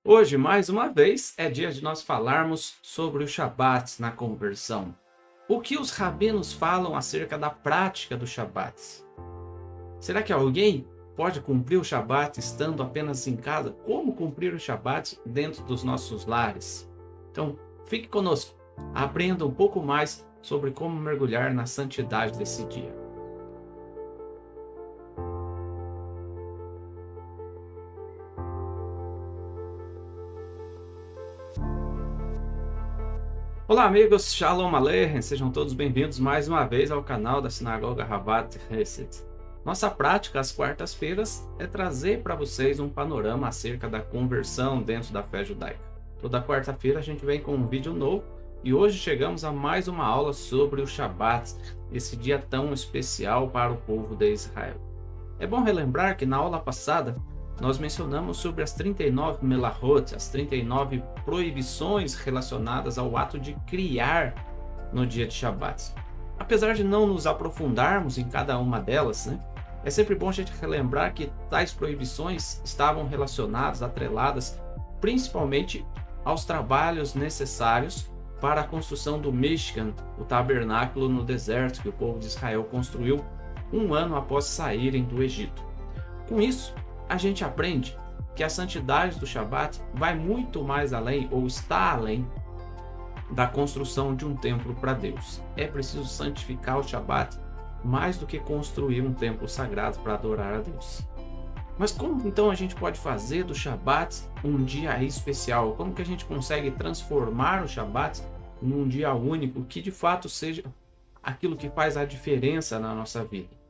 Hoje, mais uma vez, é dia de nós falarmos sobre o Shabat na conversão. O que os rabinos falam acerca da prática do Shabat? Será que alguém pode cumprir o Shabat estando apenas em casa? Como cumprir o Shabat dentro dos nossos lares? Então, fique conosco, aprenda um pouco mais sobre como mergulhar na santidade desse dia. Olá amigos, Shalom Aleichem, sejam todos bem-vindos mais uma vez ao canal da Sinagoga Havat Hesed. Nossa prática às quartas-feiras é trazer para vocês um panorama acerca da conversão dentro da fé judaica. Toda quarta-feira a gente vem com um vídeo novo e hoje chegamos a mais uma aula sobre o Shabat, esse dia tão especial para o povo de Israel. É bom relembrar que na aula passada nós mencionamos sobre as 39 melahot, as 39 proibições relacionadas ao ato de criar no dia de Shabat. Apesar de não nos aprofundarmos em cada uma delas, é sempre bom a gente relembrar que tais proibições estavam relacionadas, atreladas, principalmente aos trabalhos necessários para a construção do Mishkan, o tabernáculo no deserto que o povo de Israel construiu um ano após saírem do Egito. Com isso, a gente aprende que a santidade do Shabat vai muito mais além, ou está além, da construção de um templo para Deus. É preciso santificar o Shabat mais do que construir um templo sagrado para adorar a Deus. Mas como então a gente pode fazer do Shabat um dia especial? Como que a gente consegue transformar o Shabat num dia único que de fato seja aquilo que faz a diferença na nossa vida?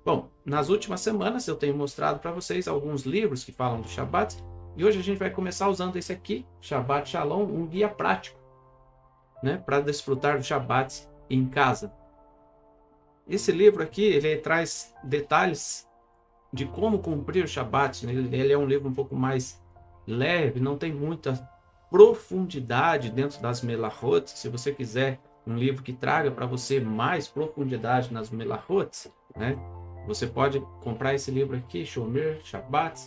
Bom, nas últimas semanas eu tenho mostrado para vocês alguns livros que falam do Shabat e hoje a gente vai começar usando esse aqui, Shabbat Shalom, um guia prático, para desfrutar do Shabat em casa. Esse livro aqui, ele traz detalhes de como cumprir o Shabat, ele é um livro um pouco mais leve, não tem muita profundidade dentro das melahot. Se você quiser um livro que traga para você mais profundidade nas melahot, você pode comprar esse livro aqui, Shomer Shabbat.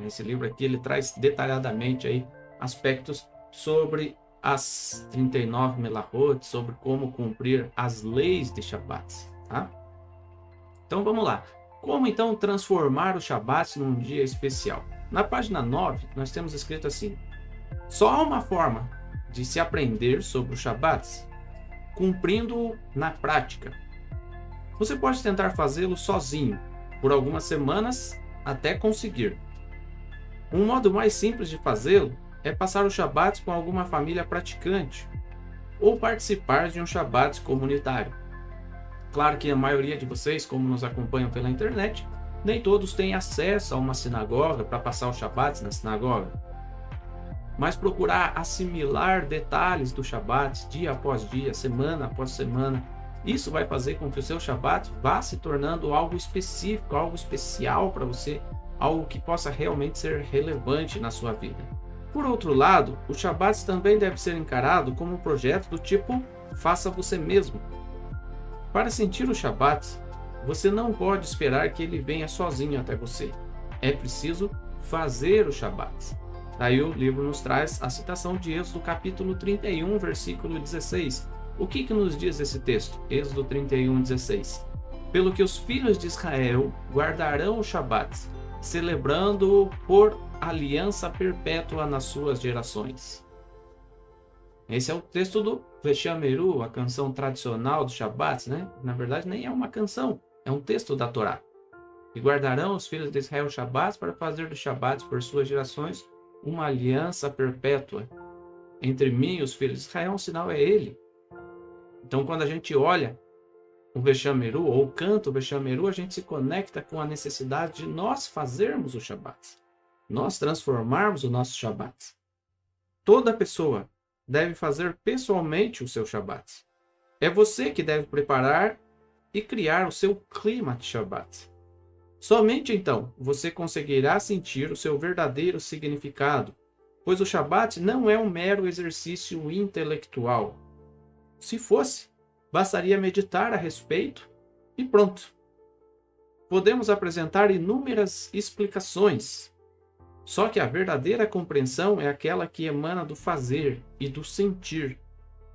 Esse livro aqui ele traz detalhadamente aí aspectos sobre as 39 melahot, sobre como cumprir as leis de Shabbat. Tá? Então vamos lá. Como então transformar o Shabbat num dia especial? Na página 9 nós temos escrito assim: só há uma forma de se aprender sobre o Shabbat, cumprindo-o na prática. Você pode tentar fazê-lo sozinho, por algumas semanas, até conseguir. Um modo mais simples de fazê-lo é passar o Shabat com alguma família praticante, ou participar de um Shabat comunitário. Claro que a maioria de vocês, como nos acompanham pela internet, nem todos têm acesso a uma sinagoga para passar o Shabat na sinagoga. Mas procurar assimilar detalhes do Shabat dia após dia, semana após semana, isso vai fazer com que o seu Shabat vá se tornando algo específico, algo especial para você, algo que possa realmente ser relevante na sua vida. Por outro lado, o Shabat também deve ser encarado como um projeto do tipo faça você mesmo. Para sentir o Shabat, você não pode esperar que ele venha sozinho até você. É preciso fazer o Shabat. Daí o livro nos traz a citação de Êxodo capítulo 31, versículo 16. O que nos diz esse texto? Êxodo 31, 16. Pelo que os filhos de Israel guardarão o Shabat, celebrando-o por aliança perpétua nas suas gerações. Esse é o texto do Veshameru, a canção tradicional do Shabat, Na verdade, nem é uma canção, é um texto da Torá. E guardarão os filhos de Israel o Shabat para fazer do Shabat por suas gerações uma aliança perpétua. Entre mim e os filhos de Israel, um sinal é ele. Então, quando a gente olha o Veshameru, ou canta o Veshameru, a gente se conecta com a necessidade de nós fazermos o Shabat. Nós transformarmos o nosso Shabat. Toda pessoa deve fazer pessoalmente o seu Shabat. É você que deve preparar e criar o seu clima de Shabat. Somente então você conseguirá sentir o seu verdadeiro significado, pois o Shabat não é um mero exercício intelectual. Se fosse, bastaria meditar a respeito e pronto. Podemos apresentar inúmeras explicações Só que a verdadeira compreensão é aquela que emana do fazer e do sentir,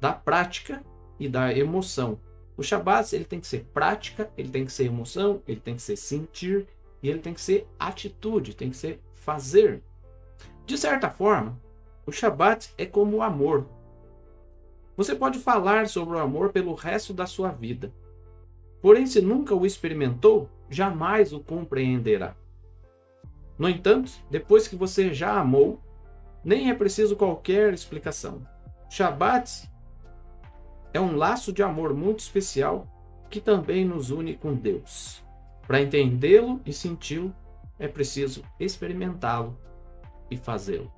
da prática e da emoção. O Shabat ele tem que ser prática, ele tem que ser emoção, ele tem que ser sentir e ele tem que ser atitude, tem que ser fazer. De certa forma, o Shabat é como o amor. Você pode falar sobre o amor pelo resto da sua vida. Porém, se nunca o experimentou, jamais o compreenderá. No entanto, depois que você já amou, nem é preciso qualquer explicação. Shabat é um laço de amor muito especial que também nos une com Deus. Para entendê-lo e senti-lo, é preciso experimentá-lo e fazê-lo.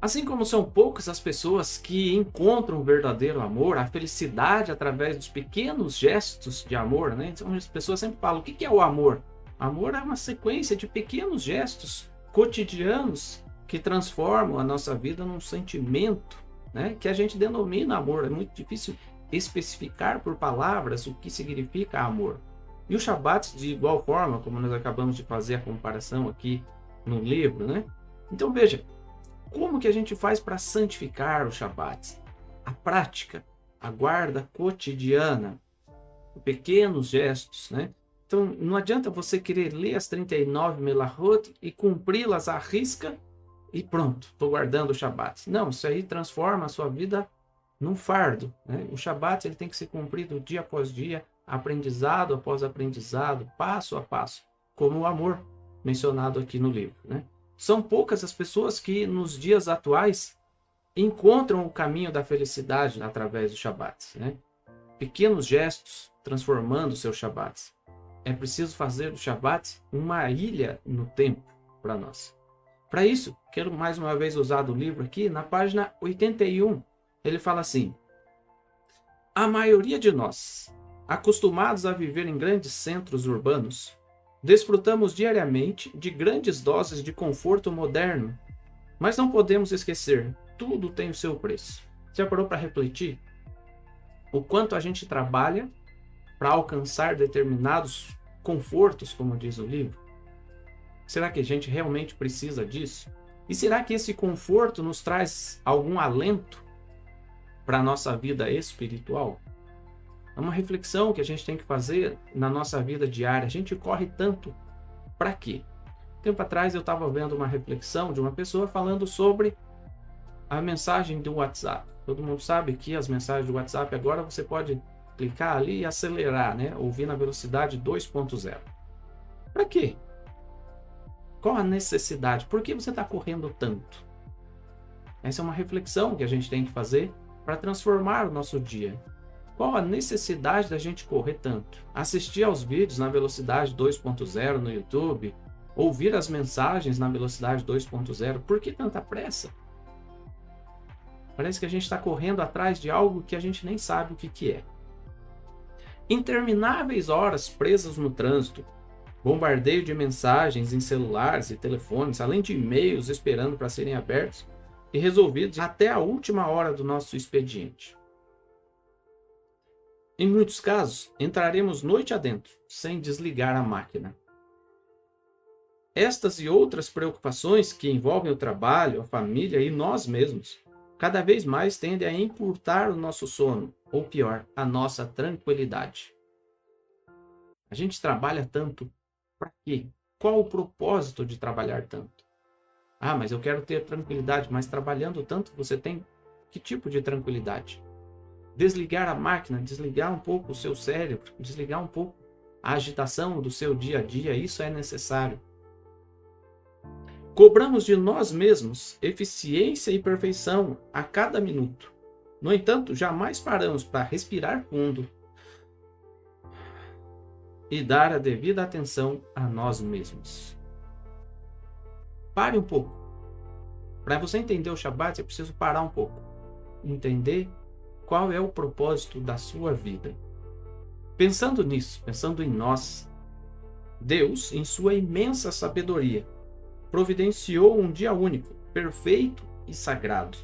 Assim como são poucas as pessoas que encontram o verdadeiro amor, a felicidade através dos pequenos gestos de amor, né? Então, as pessoas sempre falam, o que é o amor? Amor é uma sequência de pequenos gestos cotidianos que transformam a nossa vida num sentimento, né? Que a gente denomina amor. É muito difícil especificar por palavras o que significa amor. E o Shabat, de igual forma, como nós acabamos de fazer a comparação aqui no livro, né? Então veja, como que a gente faz para santificar o Shabat? A prática, a guarda cotidiana, pequenos gestos, né? Então não adianta você querer ler as 39 Melahot e cumpri-las à risca e pronto, estou guardando o Shabat. Não, isso aí transforma a sua vida num fardo, né? O Shabat ele tem que ser cumprido dia após dia, aprendizado após aprendizado, passo a passo, como o amor mencionado aqui no livro, né? São poucas as pessoas que nos dias atuais encontram o caminho da felicidade através do Shabat, né? Pequenos gestos transformando o seu Shabat. É preciso fazer do Shabat uma ilha no tempo para nós. Para isso, quero mais uma vez usar do livro aqui, na página 81, ele fala assim: a maioria de nós, acostumados a viver em grandes centros urbanos, desfrutamos diariamente de grandes doses de conforto moderno, mas não podemos esquecer, tudo tem o seu preço. Já parou para refletir o quanto a gente trabalha para alcançar determinados confortos, como diz o livro? Será que a gente realmente precisa disso? E será que esse conforto nos traz algum alento para a nossa vida espiritual? É uma reflexão que a gente tem que fazer na nossa vida diária. A gente corre tanto para quê? Tempo atrás eu estava vendo uma reflexão de uma pessoa falando sobre a mensagem do WhatsApp. Todo mundo sabe que as mensagens do WhatsApp agora você pode clicar ali e acelerar, né? Ouvir na velocidade 2.0. Para quê? Qual a necessidade? Por que você está correndo tanto? Essa é uma reflexão que a gente tem que fazer para transformar o nosso dia. Qual a necessidade da gente correr tanto? Assistir aos vídeos na velocidade 2.0 no YouTube, ouvir as mensagens na velocidade 2.0, por que tanta pressa? Parece que a gente está correndo atrás de algo que a gente nem sabe o que é. Intermináveis horas presas no trânsito, bombardeio de mensagens em celulares e telefones, além de e-mails esperando para serem abertos e resolvidos até a última hora do nosso expediente. Em muitos casos, entraremos noite adentro, sem desligar a máquina. Estas e outras preocupações que envolvem o trabalho, a família e nós mesmos, cada vez mais tendem a encurtar o nosso sono, ou pior, a nossa tranquilidade. A gente trabalha tanto para quê? Qual o propósito de trabalhar tanto? Ah, mas eu quero ter tranquilidade, mas trabalhando tanto você tem que tipo de tranquilidade? Desligar a máquina, desligar um pouco o seu cérebro, desligar um pouco a agitação do seu dia a dia, isso é necessário. Cobramos de nós mesmos eficiência e perfeição a cada minuto. No entanto, jamais paramos para respirar fundo e dar a devida atenção a nós mesmos. Pare um pouco. Para você entender o Shabat, é preciso parar um pouco. Entender qual é o propósito da sua vida. Pensando nisso, pensando em nós, Deus, em sua imensa sabedoria, providenciou um dia único, perfeito e sagrado.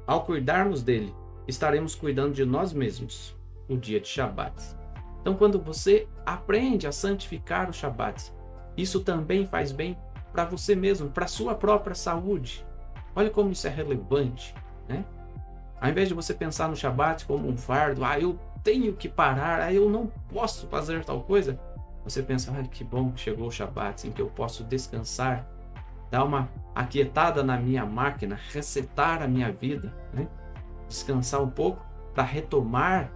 Ao cuidarmos dele, estaremos cuidando de nós mesmos, o dia de Shabat. Então, quando você aprende a santificar o Shabat, isso também faz bem para você mesmo, para sua própria saúde. Olha como isso é relevante, né? Ao invés de você pensar no Shabat como um fardo, eu tenho que parar, eu não posso fazer tal coisa, você pensa, que bom que chegou o Shabat, em que eu posso descansar, dar uma aquietada na minha máquina, resetar a minha vida, né? Descansar um pouco para retomar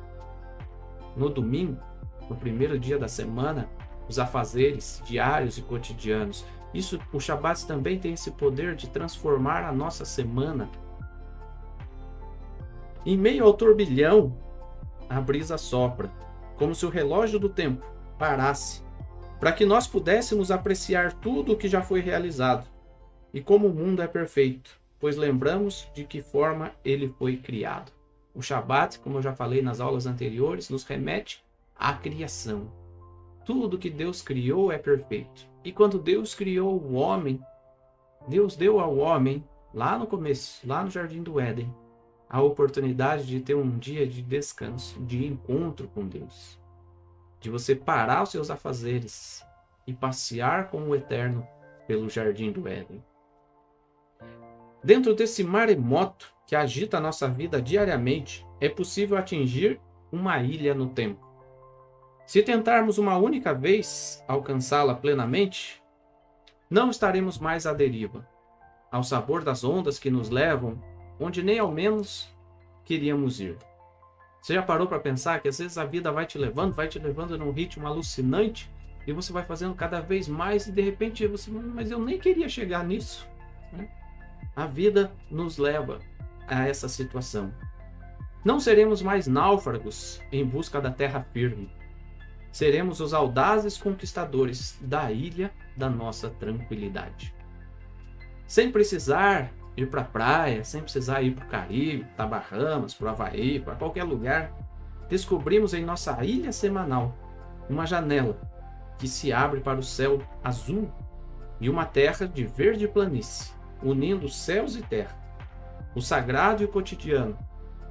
no domingo, no primeiro dia da semana, os afazeres diários e cotidianos. Isso, o Shabat também tem esse poder de transformar a nossa semana. Em meio ao turbilhão, a brisa sopra, como se o relógio do tempo parasse, para que nós pudéssemos apreciar tudo o que já foi realizado, e como o mundo é perfeito, pois lembramos de que forma ele foi criado. O Shabat, como eu já falei nas aulas anteriores, nos remete à criação. Tudo que Deus criou é perfeito. E quando Deus criou o homem, Deus deu ao homem, lá no começo, lá no Jardim do Éden, a oportunidade de ter um dia de descanso, de encontro com Deus. De você parar os seus afazeres e passear com o Eterno pelo Jardim do Éden. Dentro desse maremoto que agita a nossa vida diariamente, é possível atingir uma ilha no tempo. Se tentarmos uma única vez alcançá-la plenamente, não estaremos mais à deriva, ao sabor das ondas que nos levam onde nem ao menos queríamos ir. Você já parou para pensar que às vezes a vida vai te levando num ritmo alucinante e você vai fazendo cada vez mais e de repente você, mas eu nem queria chegar nisso, né? A vida nos leva a essa situação. Não seremos mais náufragos em busca da terra firme. Seremos os audazes conquistadores da ilha da nossa tranquilidade. Sem precisar ir para a praia, sem precisar ir para o Caribe, para Bahamas, para o Havaí, para qualquer lugar, descobrimos em nossa ilha semanal uma janela que se abre para o céu azul e uma terra de verde planície, unindo céus e terra, o sagrado e o cotidiano,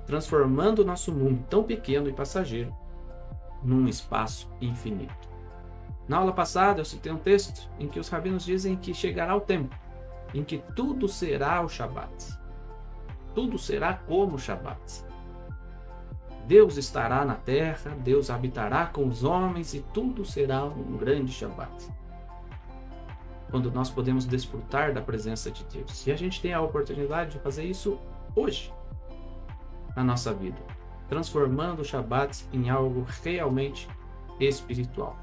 transformando o nosso mundo tão pequeno e passageiro num espaço infinito. Na aula passada eu citei um texto em que os rabinos dizem que chegará o tempo em que tudo será o Shabat. Tudo será como o Shabat. Deus estará na terra, Deus habitará com os homens e tudo será um grande Shabat. Quando nós podemos desfrutar da presença de Deus. E a gente tem a oportunidade de fazer isso hoje, na nossa vida, transformando o Shabat em algo realmente espiritual.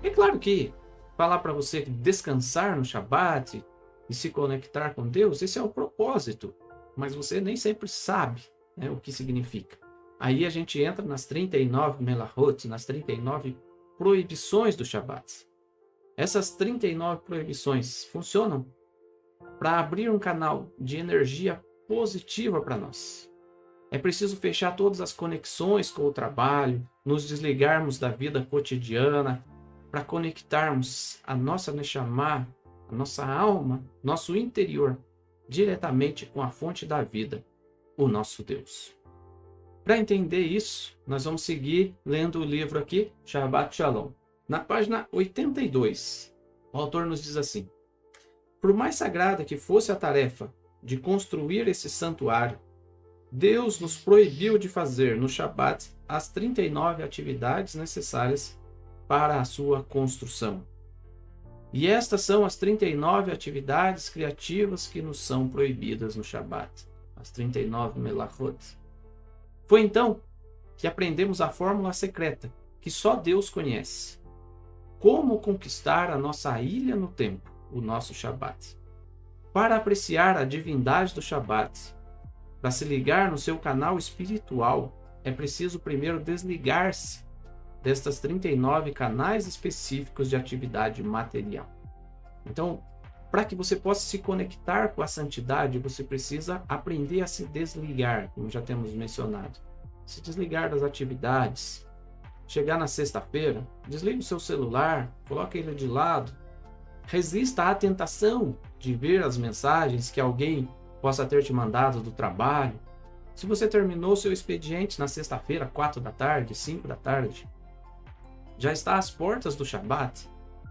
É claro que falar para você descansar no Shabat e se conectar com Deus, esse é o propósito, mas você nem sempre sabe, né, o que significa. Aí a gente entra nas 39 melahot, nas 39 proibições do Shabat. Essas 39 proibições funcionam para abrir um canal de energia positiva para nós. É preciso fechar todas as conexões com o trabalho, nos desligarmos da vida cotidiana, para conectarmos a nossa Neshama, a nossa alma, nosso interior, diretamente com a fonte da vida, o nosso Deus. Para entender isso, nós vamos seguir lendo o livro aqui, Shabbat Shalom. Na página 82, o autor nos diz assim: por mais sagrada que fosse a tarefa de construir esse santuário, Deus nos proibiu de fazer no Shabat as 39 atividades necessárias para a sua construção. E estas são as 39 atividades criativas que nos são proibidas no Shabat, as 39 melachot. Foi então que aprendemos a fórmula secreta que só Deus conhece. Como conquistar a nossa ilha no tempo, o nosso Shabat. Para apreciar a divindade do Shabat, para se ligar no seu canal espiritual, é preciso primeiro desligar-se destas 39 canais específicos de atividade material. Então, para que você possa se conectar com a santidade, você precisa aprender a se desligar, como já temos mencionado. Se desligar das atividades. Chegar na sexta-feira, desliga o seu celular, coloque ele de lado. Resista à tentação de ver as mensagens que alguém possa ter te mandado do trabalho. Se você terminou seu expediente na sexta-feira, 4 da tarde, 5 da tarde, já está às portas do Shabat,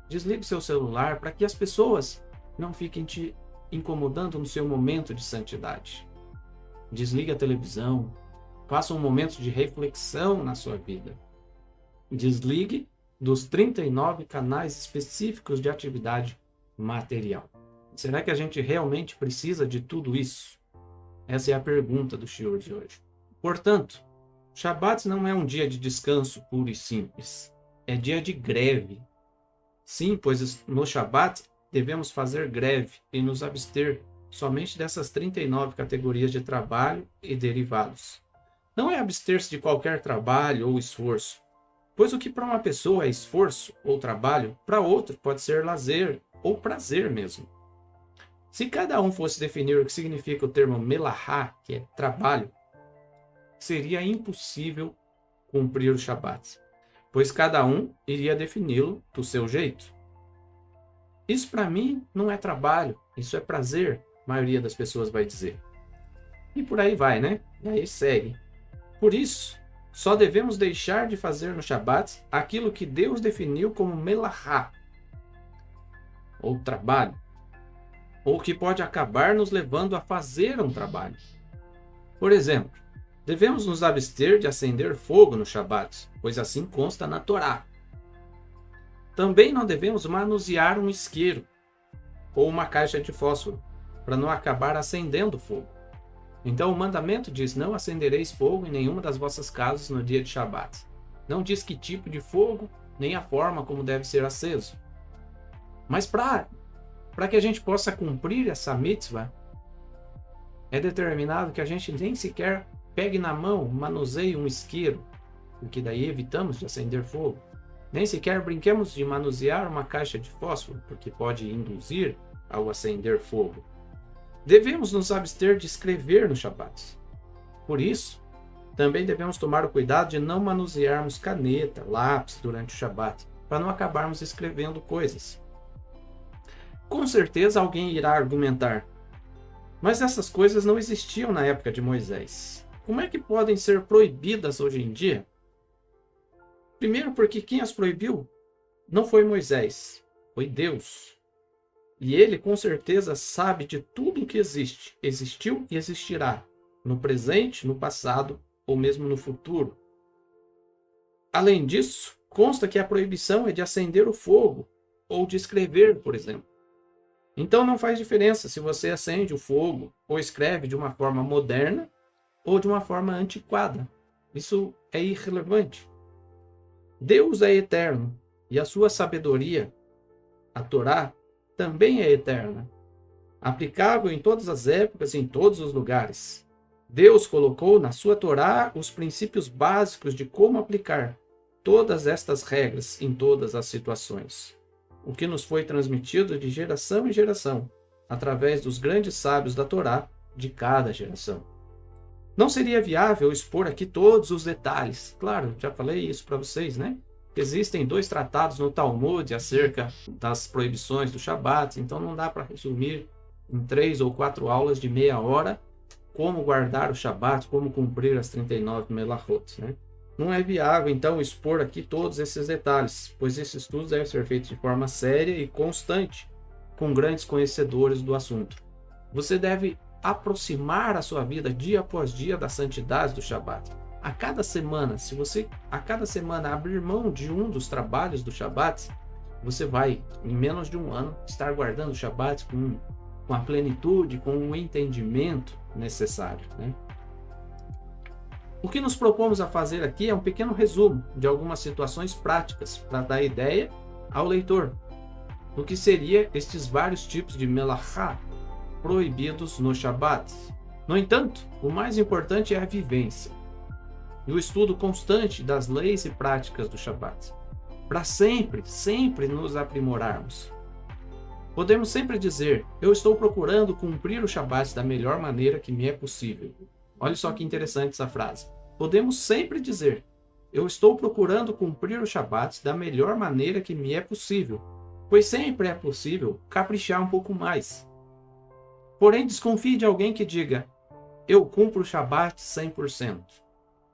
desligue o seu celular para que as pessoas não fiquem te incomodando no seu momento de santidade. Desligue a televisão, faça um momento de reflexão na sua vida. Desligue dos 39 canais específicos de atividade material. Será que a gente realmente precisa de tudo isso? Essa é a pergunta do shiur de hoje. Portanto, Shabat não é um dia de descanso puro e simples. É dia de greve. Sim, pois no Shabat devemos fazer greve e nos abster somente dessas 39 categorias de trabalho e derivados. Não é abster-se de qualquer trabalho ou esforço, pois o que para uma pessoa é esforço ou trabalho, para outro pode ser lazer ou prazer mesmo. Se cada um fosse definir o que significa o termo melahá, que é trabalho, seria impossível cumprir o Shabat, pois cada um iria defini-lo do seu jeito. Isso para mim não é trabalho, isso é prazer, a maioria das pessoas vai dizer. E por aí vai, né? E aí segue. Por isso, só devemos deixar de fazer no Shabat aquilo que Deus definiu como melahá, ou trabalho, ou que pode acabar nos levando a fazer um trabalho. Por exemplo, devemos nos abster de acender fogo no Shabat, pois assim consta na Torá. Também não devemos manusear um isqueiro ou uma caixa de fósforo, para não acabar acendendo fogo. Então o mandamento diz: não acendereis fogo em nenhuma das vossas casas no dia de Shabat. Não diz que tipo de fogo, nem a forma como deve ser aceso. Mas para que a gente possa cumprir essa mitzvah, é determinado que a gente nem sequer pegue na mão, manuseie um isqueiro, porque daí evitamos de acender fogo. Nem sequer brinquemos de manusear uma caixa de fósforo, porque pode induzir ao acender fogo. Devemos nos abster de escrever no Shabat. Por isso, também devemos tomar o cuidado de não manusearmos caneta, lápis durante o Shabat, para não acabarmos escrevendo coisas. Com certeza alguém irá argumentar: mas essas coisas não existiam na época de Moisés. Como é que podem ser proibidas hoje em dia? Primeiro, porque quem as proibiu não foi Moisés, foi Deus. E ele com certeza sabe de tudo o que existe, existiu e existirá, no presente, no passado ou mesmo no futuro. Além disso, consta que a proibição é de acender o fogo ou de escrever, por exemplo. Então não faz diferença se você acende o fogo ou escreve de uma forma moderna ou de uma forma antiquada. Isso é irrelevante. Deus é eterno e a sua sabedoria, a Torá, também é eterna, aplicável em todas as épocas e em todos os lugares. Deus colocou na sua Torá os princípios básicos de como aplicar todas estas regras em todas as situações, o que nos foi transmitido de geração em geração, através dos grandes sábios da Torá de cada geração. Não seria viável expor aqui todos os detalhes. Claro, já falei isso para vocês, né? Existem 2 tratados no Talmud acerca das proibições do Shabat, então não dá para resumir em 3 ou 4 aulas de meia hora como guardar o Shabat, como cumprir as 39 melachot, né? Não é viável, então, expor aqui todos esses detalhes, pois esses estudos devem ser feitos de forma séria e constante, com grandes conhecedores do assunto. Você deve aproximar a sua vida dia após dia da santidade do Shabat. A cada semana, se você a cada semana abrir mão de um dos trabalhos do Shabat, você vai, em menos de um ano, estar guardando o Shabat com a plenitude, com o entendimento necessário, né? O que nos propomos a fazer aqui é um pequeno resumo de algumas situações práticas para dar ideia ao leitor do que seria estes vários tipos de melachá proibidos no Shabat. No entanto, o mais importante é a vivência e o estudo constante das leis e práticas do Shabat, para sempre nos aprimorarmos. Podemos sempre dizer: eu estou procurando cumprir o Shabat da melhor maneira que me é possível. Olha só que interessante essa frase. Podemos sempre dizer: eu estou procurando cumprir o Shabat da melhor maneira que me é possível, pois sempre é possível caprichar um pouco mais. Porém, desconfie de alguém que diga: eu cumpro o Shabat 100%.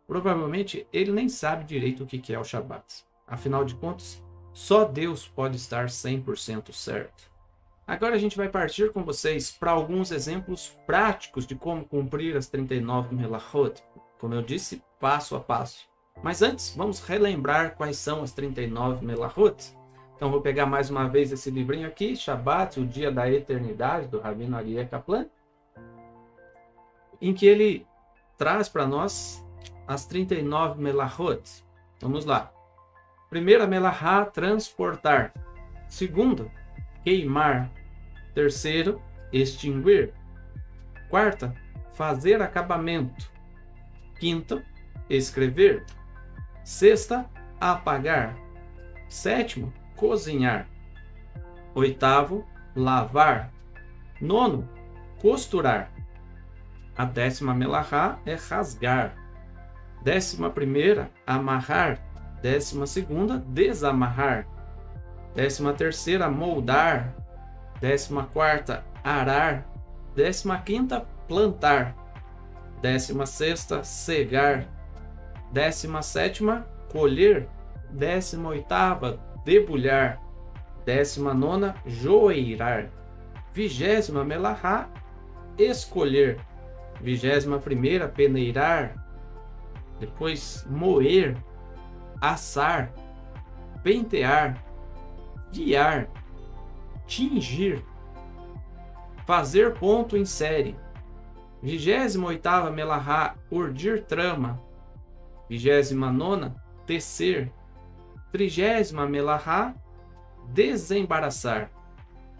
Provavelmente ele nem sabe direito o que é o Shabat. Afinal de contas, só Deus pode estar 100% certo. Agora a gente vai partir com vocês para alguns exemplos práticos de como cumprir as 39 melachot. Como eu disse, passo a passo. Mas antes, vamos relembrar quais são as 39 melachot. Então vou pegar mais uma vez esse livrinho aqui, Shabbat, o Dia da Eternidade, do Rabino Aryeh Kaplan, em que ele traz para nós as 39 melachot. Vamos lá. Primeira melachá, transportar. Segunda, queimar. Terceiro, extinguir. Quarta, fazer acabamento. Quinta, escrever. Sexta, apagar. Sétimo, cozinhar. Oitavo, lavar. Nono, costurar. A 10ª melachá é rasgar. 11ª, amarrar. 12ª, desamarrar. 13ª, moldar. 14ª, arar. 15ª, plantar. 16ª, cegar. 17ª, colher. 18ª, debulhar. 19ª, joeirar. 20ª melachá, escolher. 21ª, peneirar. Depois, moer, assar, pentear, fiar, tingir, fazer ponto em série. 28ª melachá, urdir trama. 29ª, tecer. 30ª melachá, desembaraçar.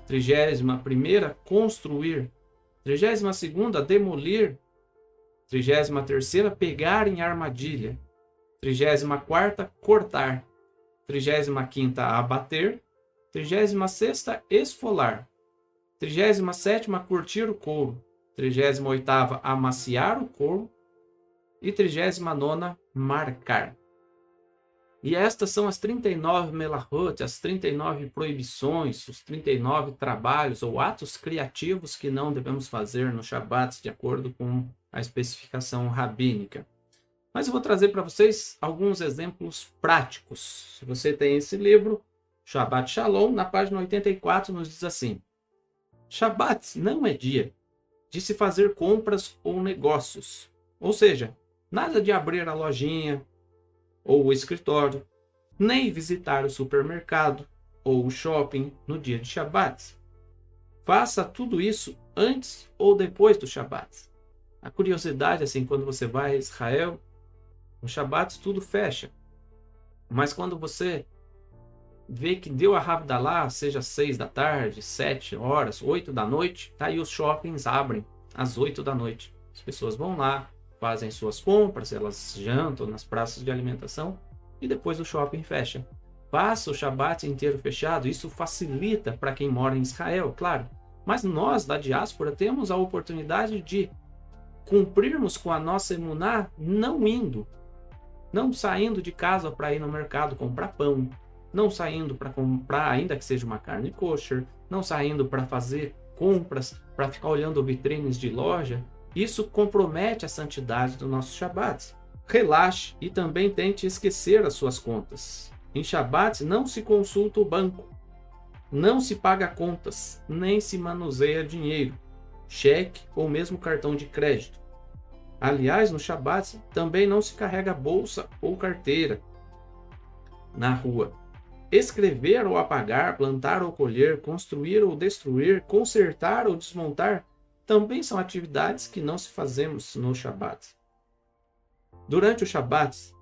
31ª, construir. 32ª, demolir. 33ª, pegar em armadilha. 34ª, cortar. 35ª, abater. 36ª, esfolar. 37ª, curtir o couro. 38ª, amaciar o couro. E 39ª, marcar. E estas são as 39 melachot, as 39 proibições, os 39 trabalhos ou atos criativos que não devemos fazer no Shabat, de acordo com a especificação rabínica. Mas eu vou trazer para vocês alguns exemplos práticos. Se você tem esse livro, Shabbat Shalom, na página 84 nos diz assim: Shabat não é dia de se fazer compras ou negócios. Ou seja, nada de abrir a lojinha ou o escritório, nem visitar o supermercado ou o shopping no dia de Shabat. Faça tudo isso antes ou depois do Shabat. A curiosidade, assim, quando você vai a Israel, no Shabat tudo fecha. Mas quando você vê que deu a Havdalah, seja 6 da tarde, 7 horas, 8 da noite, tá aí, os shoppings abrem às 8 da noite. As pessoas vão lá, fazem suas compras, elas jantam nas praças de alimentação e depois o shopping fecha. Passa o Shabat inteiro fechado, isso facilita para quem mora em Israel, claro. Mas nós, da diáspora, temos a oportunidade de cumprirmos com a nossa emuná não saindo de casa para ir no mercado comprar pão, não saindo para comprar, ainda que seja uma carne kosher, não saindo para fazer compras, para ficar olhando vitrines de loja. Isso compromete a santidade do nosso Shabat. Relaxe e também tente esquecer as suas contas. Em Shabat não se consulta o banco, não se paga contas, nem se manuseia dinheiro, cheque ou mesmo cartão de crédito. Aliás, no Shabat também não se carrega bolsa ou carteira na rua. Escrever ou apagar, plantar ou colher, construir ou destruir, consertar ou desmontar também são atividades que não se fazemos no Shabat. Durante o Shabat,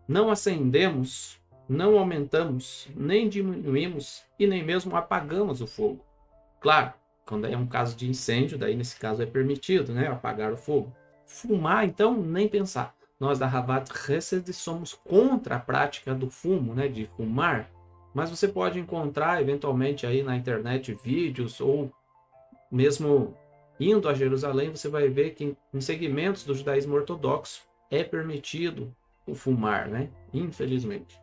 não acendemos, não aumentamos, nem diminuímos e nem mesmo apagamos o fogo. Claro, quando é um caso de incêndio, daí nesse caso é permitido, né, apagar o fogo. Fumar, então, nem pensar. Nós da Havat Hesed somos contra a prática do fumo, né, de fumar, mas você pode encontrar eventualmente aí na internet vídeos ou mesmo indo a Jerusalém, você vai ver que em segmentos do judaísmo ortodoxo é permitido o fumar, né? Infelizmente.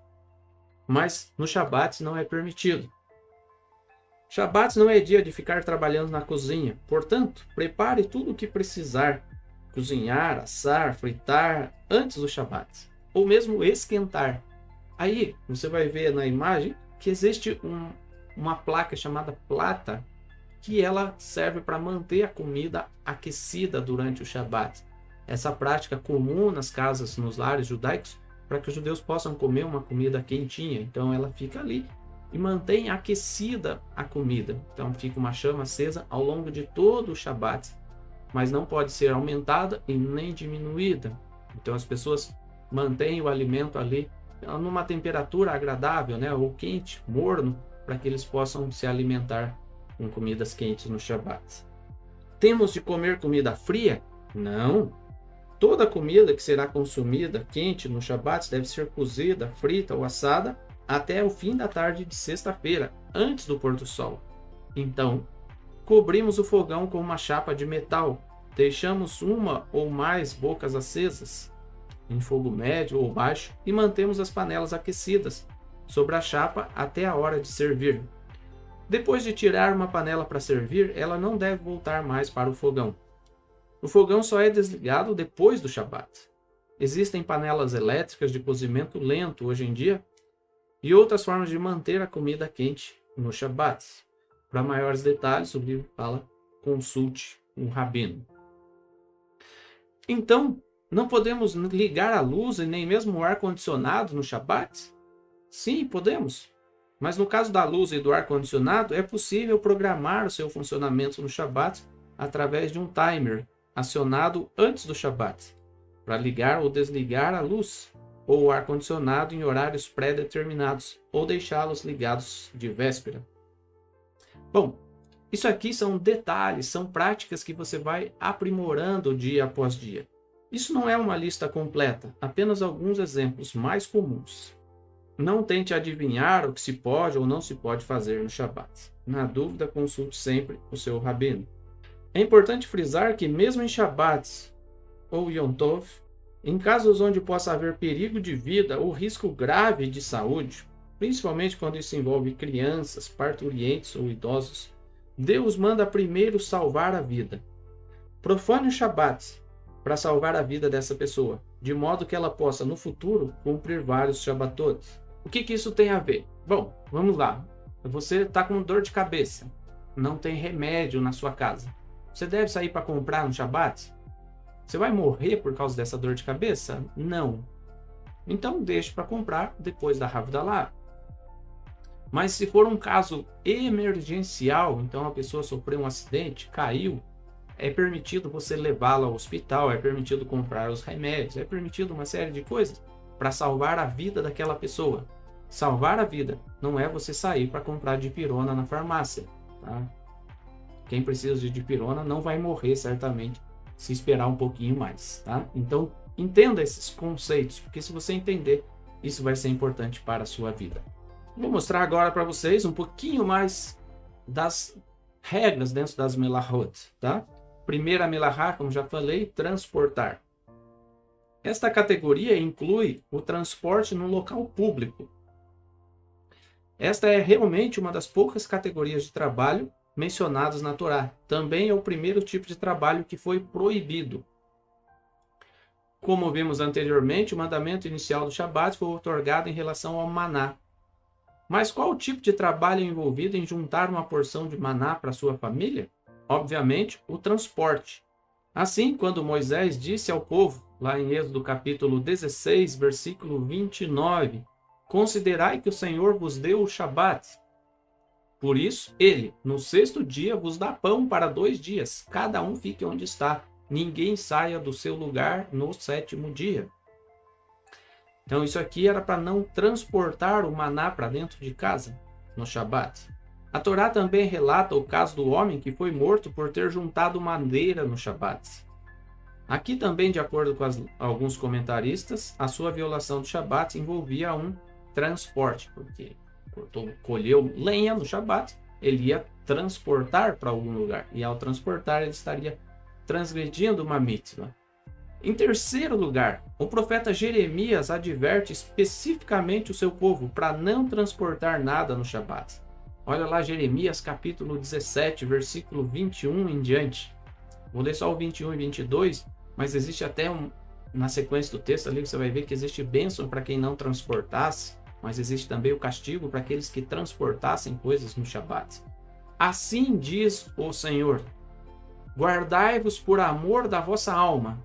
Mas no Shabat não é permitido. Shabat não é dia de ficar trabalhando na cozinha. Portanto, prepare tudo o que precisar. Cozinhar, assar, fritar antes do Shabat. Ou mesmo esquentar. Aí você vai ver na imagem que existe uma placa chamada plata, que ela serve para manter a comida aquecida durante o Shabat. Essa prática comum nas casas, nos lares judaicos, para que os judeus possam comer uma comida quentinha. Então ela fica ali e mantém aquecida a comida. Então fica uma chama acesa ao longo de todo o Shabat, mas não pode ser aumentada e nem diminuída. Então as pessoas mantêm o alimento ali numa temperatura agradável, né, ou quente, morno, para que eles possam se alimentar com comidas quentes no Shabat. Temos de comer comida fria? Não. Toda comida que será consumida quente no Shabat deve ser cozida, frita ou assada até o fim da tarde de sexta-feira, antes do pôr do sol. Então, cobrimos o fogão com uma chapa de metal, deixamos uma ou mais bocas acesas, em fogo médio ou baixo, e mantemos as panelas aquecidas sobre a chapa até a hora de servir. Depois de tirar uma panela para servir, ela não deve voltar mais para o fogão. O fogão só é desligado depois do Shabat. Existem panelas elétricas de cozimento lento hoje em dia e outras formas de manter a comida quente no Shabat. Para maiores detalhes, o livro fala, consulte um rabino. Então, não podemos ligar a luz e nem mesmo o ar-condicionado no Shabat? Sim, podemos. Mas no caso da luz e do ar-condicionado, é possível programar o seu funcionamento no Shabat através de um timer acionado antes do Shabat, para ligar ou desligar a luz ou o ar-condicionado em horários pré-determinados ou deixá-los ligados de véspera. Bom, isso aqui são detalhes, são práticas que você vai aprimorando dia após dia. Isso não é uma lista completa, apenas alguns exemplos mais comuns. Não tente adivinhar o que se pode ou não se pode fazer no Shabat. Na dúvida, consulte sempre o seu rabino. É importante frisar que mesmo em Shabat ou Yom Tov, em casos onde possa haver perigo de vida ou risco grave de saúde, principalmente quando isso envolve crianças, parturientes ou idosos, Deus manda primeiro salvar a vida. Profane o Shabat para salvar a vida dessa pessoa, de modo que ela possa no futuro cumprir vários Shabatot. O que isso tem a ver? Bom, vamos lá. Você está com dor de cabeça, não tem remédio na sua casa. Você deve sair para comprar no Shabat? Você vai morrer por causa dessa dor de cabeça? Não. Então deixe para comprar depois da Havdalah. Mas se for um caso emergencial, então a pessoa sofreu um acidente, caiu, é permitido você levá-la ao hospital, é permitido comprar os remédios, é permitido uma série de coisas para salvar a vida daquela pessoa. Salvar a vida não é você sair para comprar dipirona na farmácia, tá? Quem precisa de dipirona não vai morrer certamente se esperar um pouquinho mais, tá? Então, entenda esses conceitos, porque se você entender, isso vai ser importante para a sua vida. Vou mostrar agora para vocês um pouquinho mais das regras dentro das melahot, tá? Primeira melahá, como já falei, transportar. Esta categoria inclui o transporte no local público. Esta é realmente uma das poucas categorias de trabalho mencionadas na Torá. Também é o primeiro tipo de trabalho que foi proibido. Como vimos anteriormente, o mandamento inicial do Shabat foi otorgado em relação ao maná. Mas qual o tipo de trabalho envolvido em juntar uma porção de maná para sua família? Obviamente, o transporte. Assim, quando Moisés disse ao povo, lá em Êxodo capítulo 16, versículo 29, considerai que o Senhor vos deu o Shabat. Por isso, ele, no sexto dia, vos dá pão para 2 dias. Cada um fique onde está. Ninguém saia do seu lugar no 7º dia. Então, isso aqui era para não transportar o maná para dentro de casa, no Shabat. A Torá também relata o caso do homem que foi morto por ter juntado madeira no Shabat. Aqui também, de acordo com alguns comentaristas, a sua violação do Shabat envolvia um transporte, porque colheu lenha no Shabat, ele ia transportar para algum lugar, e ao transportar ele estaria transgredindo uma mitzvah. Em terceiro lugar, o profeta Jeremias adverte especificamente o seu povo para não transportar nada no Shabat. Olha lá Jeremias capítulo 17, versículo 21 em diante. Vou ler só o 21 e 22, mas existe até na sequência do texto ali, você vai ver que existe bênção para quem não transportasse, mas existe também o castigo para aqueles que transportassem coisas no Shabat. Assim diz o Senhor: guardai-vos por amor da vossa alma.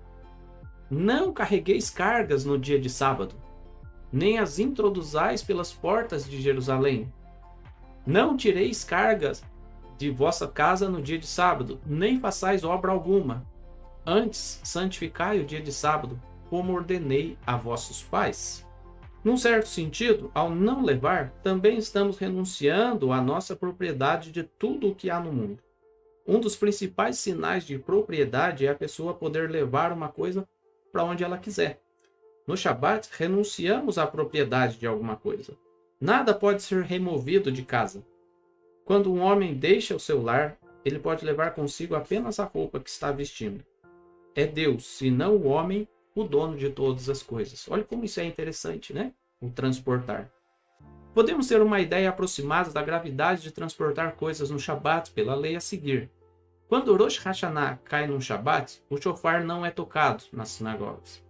Não carregueis cargas no dia de sábado, nem as introduzais pelas portas de Jerusalém. Não tireis cargas de vossa casa no dia de sábado, nem façais obra alguma. Antes, santificai o dia de sábado, como ordenei a vossos pais. Num certo sentido, ao não levar, também estamos renunciando à nossa propriedade de tudo o que há no mundo. Um dos principais sinais de propriedade é a pessoa poder levar uma coisa para onde ela quiser. No Shabat, renunciamos à propriedade de alguma coisa. Nada pode ser removido de casa. Quando um homem deixa o seu lar, ele pode levar consigo apenas a roupa que está vestindo. É Deus, e não o homem, o dono de todas as coisas. Olha como isso é interessante, né? O transportar. Podemos ter uma ideia aproximada da gravidade de transportar coisas no Shabat pela lei a seguir. Quando Rosh Hashanah cai num Shabat, o shofar não é tocado nas sinagogas.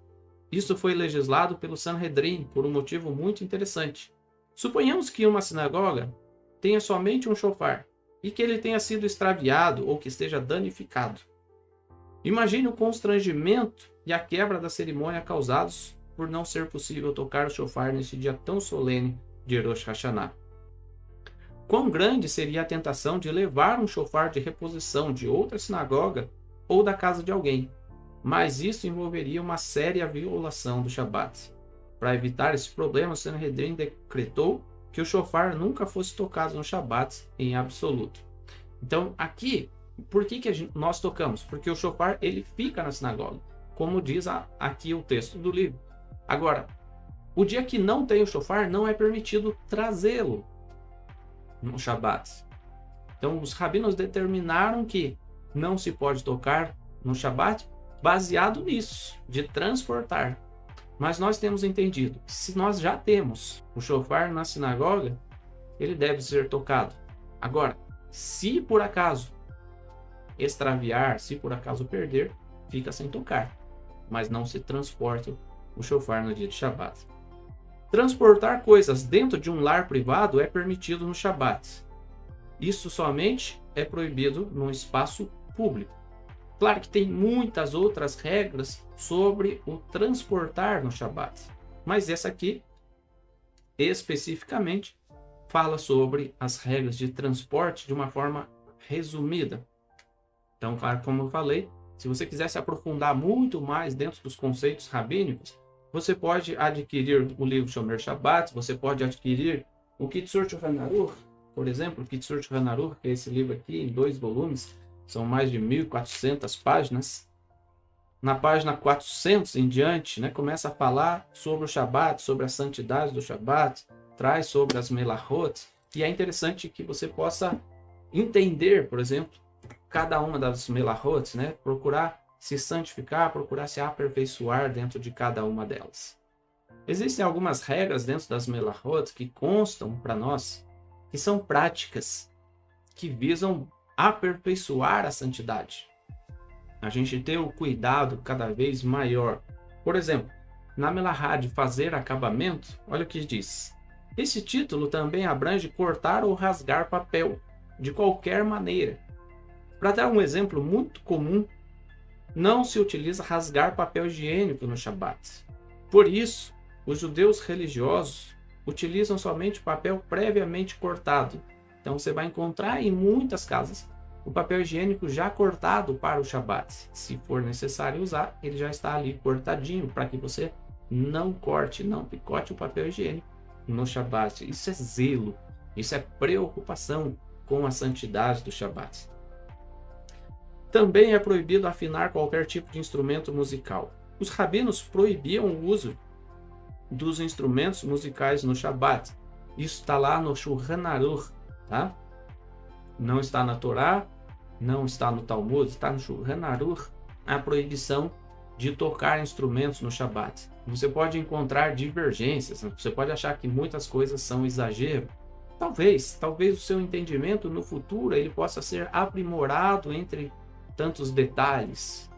Isso foi legislado pelo Sanhedrin por um motivo muito interessante. Suponhamos que uma sinagoga tenha somente um shofar e que ele tenha sido extraviado ou que esteja danificado. Imagine o constrangimento e a quebra da cerimônia causados por não ser possível tocar o shofar nesse dia tão solene de Rosh Hashanah. Quão grande seria a tentação de levar um shofar de reposição de outra sinagoga ou da casa de alguém, mas isso envolveria uma séria violação do Shabat. Para evitar esse problema, o Sanhedrin decretou que o shofar nunca fosse tocado no Shabat em absoluto. Então, aqui, por que nós tocamos? Porque o shofar ele fica na sinagoga, como diz aqui o texto do livro. Agora, o dia que não tem o shofar, não é permitido trazê-lo no Shabat. Então, os rabinos determinaram que não se pode tocar no Shabat baseado nisso, de transportar. Mas nós temos entendido que se nós já temos o shofar na sinagoga, ele deve ser tocado. Agora, se por acaso extraviar, se por acaso perder, fica sem tocar, mas não se transporta o shofar no dia de Shabat. Transportar coisas dentro de um lar privado é permitido no Shabat. Isso somente é proibido num espaço público. Claro que tem muitas outras regras sobre o transportar no Shabat, mas essa aqui, especificamente, fala sobre as regras de transporte de uma forma resumida. Então, claro, como eu falei, se você quiser se aprofundar muito mais dentro dos conceitos rabínicos, você pode adquirir o livro Shomer Shabbat, você pode adquirir o Kitzur Shulchan Aruch, por exemplo, o Kitzur Shulchan Aruch, que é esse livro aqui, em 2 volumes, são mais de 1.400 páginas. Na página 400 em diante, começa a falar sobre o Shabat, sobre a santidade do Shabat, traz sobre as melachot, e é interessante que você possa entender, por exemplo, cada uma das melachot, procurar se santificar, procurar se aperfeiçoar dentro de cada uma delas. Existem algumas regras dentro das melachot que constam para nós, que são práticas, que visam aperfeiçoar a santidade. A gente ter o cuidado cada vez maior. Por exemplo, na melahá de fazer acabamento, olha o que diz. Esse título também abrange cortar ou rasgar papel, de qualquer maneira. Para dar um exemplo muito comum, não se utiliza rasgar papel higiênico no Shabat. Por isso, os judeus religiosos utilizam somente papel previamente cortado. Então você vai encontrar em muitas casas o papel higiênico já cortado para o Shabat. Se for necessário usar, ele já está ali cortadinho para que você não corte, não picote o papel higiênico no Shabat. Isso é zelo, isso é preocupação com a santidade do Shabat. Também é proibido afinar qualquer tipo de instrumento musical. Os rabinos proibiam o uso dos instrumentos musicais no Shabat. Isso está lá no Shulchan Aruch, tá? Não está na Torá, não está no Talmud, está no Shulchan Aruch a proibição de tocar instrumentos no Shabat. Você pode encontrar divergências, você pode achar que muitas coisas são exagero. Talvez o seu entendimento no futuro ele possa ser aprimorado entre tantos detalhes,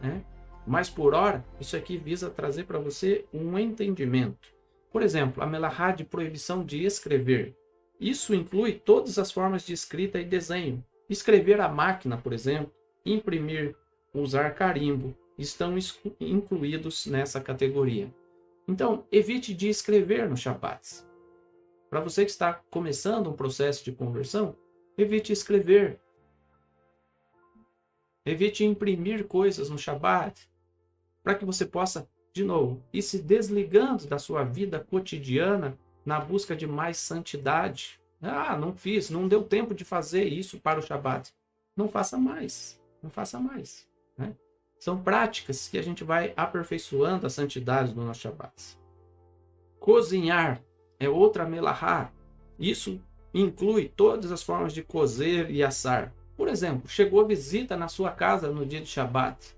Mas por hora, isso aqui visa trazer para você um entendimento. Por exemplo, a melahá de proibição de escrever. Isso inclui todas as formas de escrita e desenho, Escrever à máquina, por exemplo, imprimir, usar carimbo, estão incluídos nessa categoria. Então, evite de escrever no Shabat. Para você que está começando um processo de conversão, evite escrever. Evite imprimir coisas no Shabat, para que você possa, de novo, ir se desligando da sua vida cotidiana na busca de mais santidade. Ah, não fiz, não deu tempo de fazer isso para o Shabat. Não faça mais, não faça mais. Né? São práticas que a gente vai aperfeiçoando a santidade do nosso Shabat. Cozinhar é outra melahá. Isso inclui todas as formas de cozer e assar. Por exemplo, chegou visita na sua casa no dia de Shabat.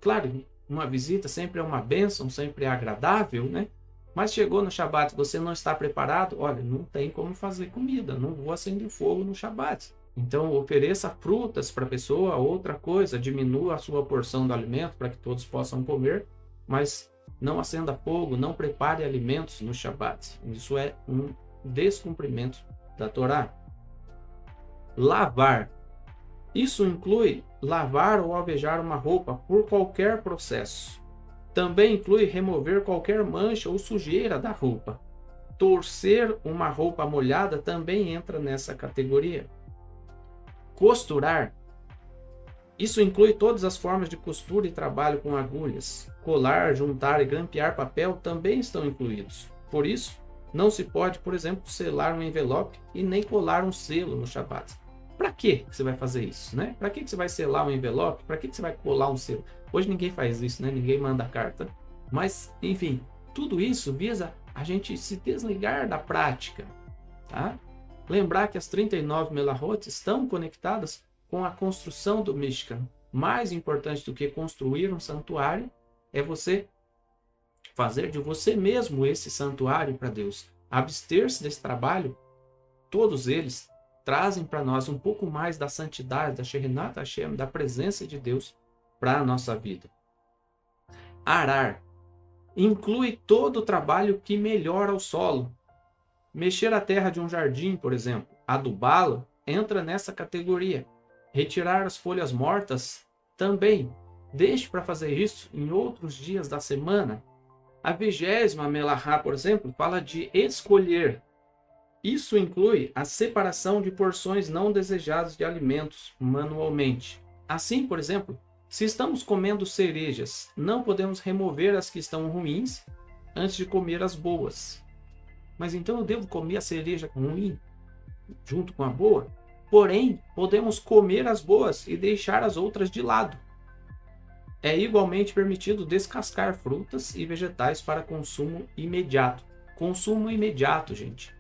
Claro, uma visita sempre é uma bênção, sempre é agradável, né? Mas chegou no Shabat, você não está preparado, olha, não tem como fazer comida, não vou acender fogo no Shabat. Então, ofereça frutas para a pessoa, outra coisa, diminua a sua porção do alimento para que todos possam comer, mas não acenda fogo, não prepare alimentos no Shabat. Isso é um descumprimento da Torá. Lavar. Isso inclui lavar ou alvejar uma roupa por qualquer processo. Também inclui remover qualquer mancha ou sujeira da roupa. Torcer uma roupa molhada também entra nessa categoria. Costurar. Isso inclui todas as formas de costura e trabalho com agulhas. Colar, juntar e grampear papel também estão incluídos. Por isso, não se pode, por exemplo, selar um envelope e nem colar um selo no Shabat. Para que você vai fazer isso, né? Para que você vai selar um envelope? Para que você vai colar um selo? Hoje ninguém faz isso, né? Ninguém manda carta. Mas, enfim, tudo isso visa a gente se desligar da prática, tá? Lembrar que as 39 melahot estão conectadas com a construção do Mishkan. Mais importante do que construir um santuário é você fazer de você mesmo esse santuário para Deus. Abster-se desse trabalho, todos eles trazem para nós um pouco mais da santidade, da Shechinat Hashem, da presença de Deus para a nossa vida. Arar inclui todo o trabalho que melhora o solo. Mexer a terra de um jardim, por exemplo, adubá-lo, entra nessa categoria. Retirar as folhas mortas também. Deixe para fazer isso em outros dias da semana. A 20ª melahá, por exemplo, fala de escolher. Isso inclui a separação de porções não desejadas de alimentos manualmente. Assim, por exemplo, se estamos comendo cerejas, não podemos remover as que estão ruins antes de comer as boas. Mas então eu devo comer a cereja ruim junto com a boa? Porém, podemos comer as boas e deixar as outras de lado. É igualmente permitido descascar frutas e vegetais para consumo imediato. Consumo imediato, gente.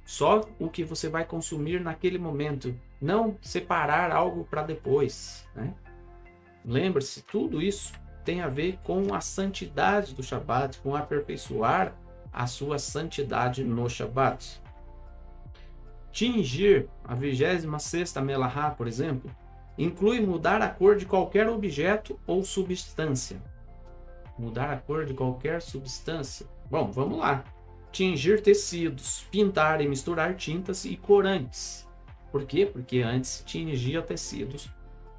Só o que você vai consumir naquele momento. Não separar algo para depois, né? Lembre-se, tudo isso tem a ver com a santidade do Shabat, com aperfeiçoar a sua santidade no Shabat. Tingir, a 26ª melahá, por exemplo, inclui mudar a cor de qualquer objeto ou substância. Mudar a cor de qualquer substância. Bom, vamos lá. Tingir tecidos, pintar e misturar tintas e corantes. Por quê? Porque antes tingia tecidos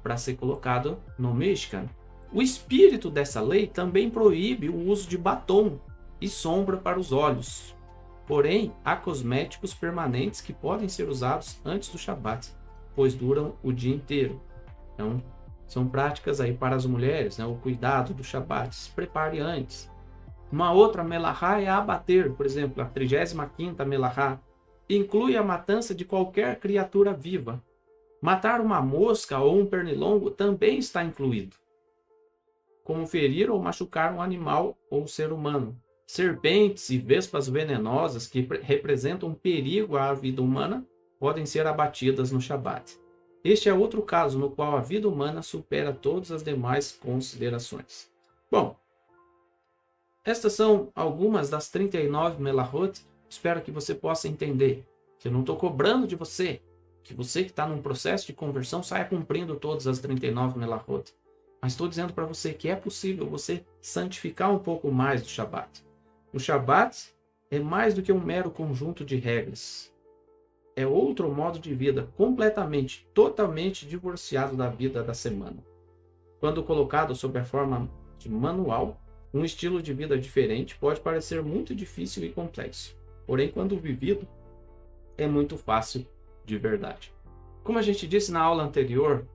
para ser colocado no Mishkan. O espírito dessa lei também proíbe o uso de batom e sombra para os olhos. Porém, há cosméticos permanentes que podem ser usados antes do Shabat, pois duram o dia inteiro. Então, são práticas aí para as mulheres, né? O cuidado do Shabat, se prepare antes. Uma outra melahá é abater, por exemplo, a 35ª melahá, inclui a matança de qualquer criatura viva. Matar uma mosca ou um pernilongo também está incluído, como ferir ou machucar um animal ou ser humano. Serpentes e vespas venenosas que representam perigo à vida humana podem ser abatidas no Shabat. Este é outro caso no qual a vida humana supera todas as demais considerações. Bom, estas são algumas das 39 melahot. Espero que você possa entender que eu não estou cobrando de você, que você que está num processo de conversão saia cumprindo todas as 39 melahot. Mas estou dizendo para você que é possível você santificar um pouco mais do Shabat. O Shabat é mais do que um mero conjunto de regras. é outro modo de vida completamente, totalmente divorciado da vida da semana. Quando colocado sob a forma de manual, um estilo de vida diferente pode parecer muito difícil e complexo. Porém, quando vivido, é muito fácil de verdade. Como a gente disse na aula anterior,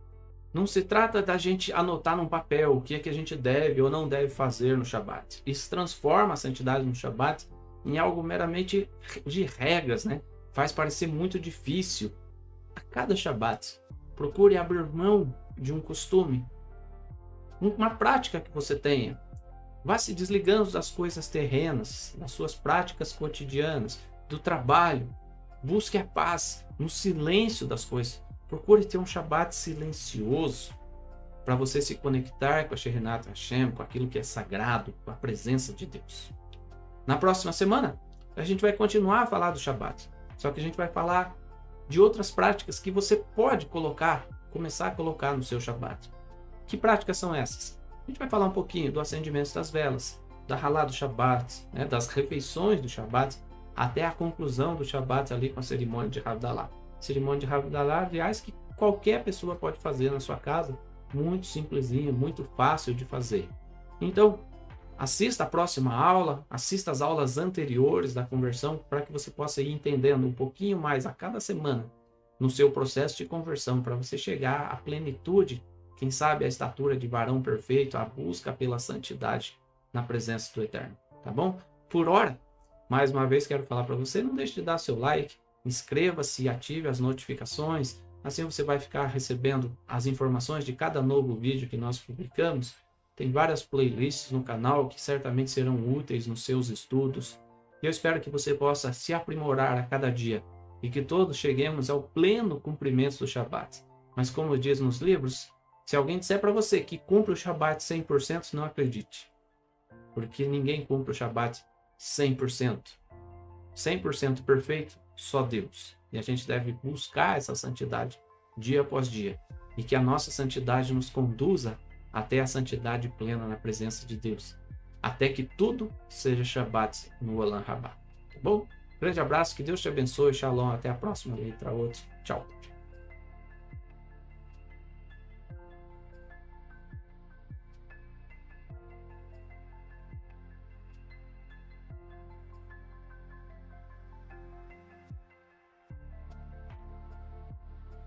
não se trata da gente anotar num papel o que é que a gente deve ou não deve fazer no Shabat. Isso transforma a santidade no Shabat em algo meramente de regras, né? Faz parecer muito difícil. A cada Shabat, procure abrir mão de um costume, uma prática que você tenha. Vá se desligando das coisas terrenas, das suas práticas cotidianas, do trabalho. Busque a paz no silêncio das coisas. Procure ter um Shabat silencioso para você se conectar com a Shekhinat Hashem, com aquilo que é sagrado, com a presença de Deus. Na próxima semana, a gente vai continuar a falar do Shabat. Só que a gente vai falar de outras práticas que você pode começar a colocar no seu Shabat. Que práticas são essas? A gente vai falar um pouquinho do acendimento das velas, da halá do Shabat, né, das refeições do Shabat, até a conclusão do Shabat ali com a cerimônia de Havdalah. Cerimônia de Havdalah, aliás, que qualquer pessoa pode fazer na sua casa, muito simplesinho, muito fácil de fazer. Então, assista a próxima aula, assista as aulas anteriores da conversão, para que você possa ir entendendo um pouquinho mais a cada semana no seu processo de conversão, para você chegar à plenitude, quem sabe a estatura de varão perfeito, a busca pela santidade na presença do Eterno, tá bom? Por hora, mais uma vez quero falar para você, não deixe de dar seu like, inscreva-se e ative as notificações, assim você vai ficar recebendo as informações de cada novo vídeo que nós publicamos. Tem várias playlists no canal que certamente serão úteis nos seus estudos. E eu espero que você possa se aprimorar a cada dia e que todos cheguemos ao pleno cumprimento do Shabat. Mas como diz nos livros, se alguém disser para você que cumpre o Shabat 100%, não acredite. Porque ninguém cumpre o Shabat 100%. 100% perfeito, só Deus. E a gente deve buscar essa santidade dia após dia. E que a nossa santidade nos conduza até a santidade plena na presença de Deus. Até que tudo seja Shabat no Olam Rabá. Tá bom? Grande abraço, que Deus te abençoe. Shalom, até a próxima letra. Outro. Tchau.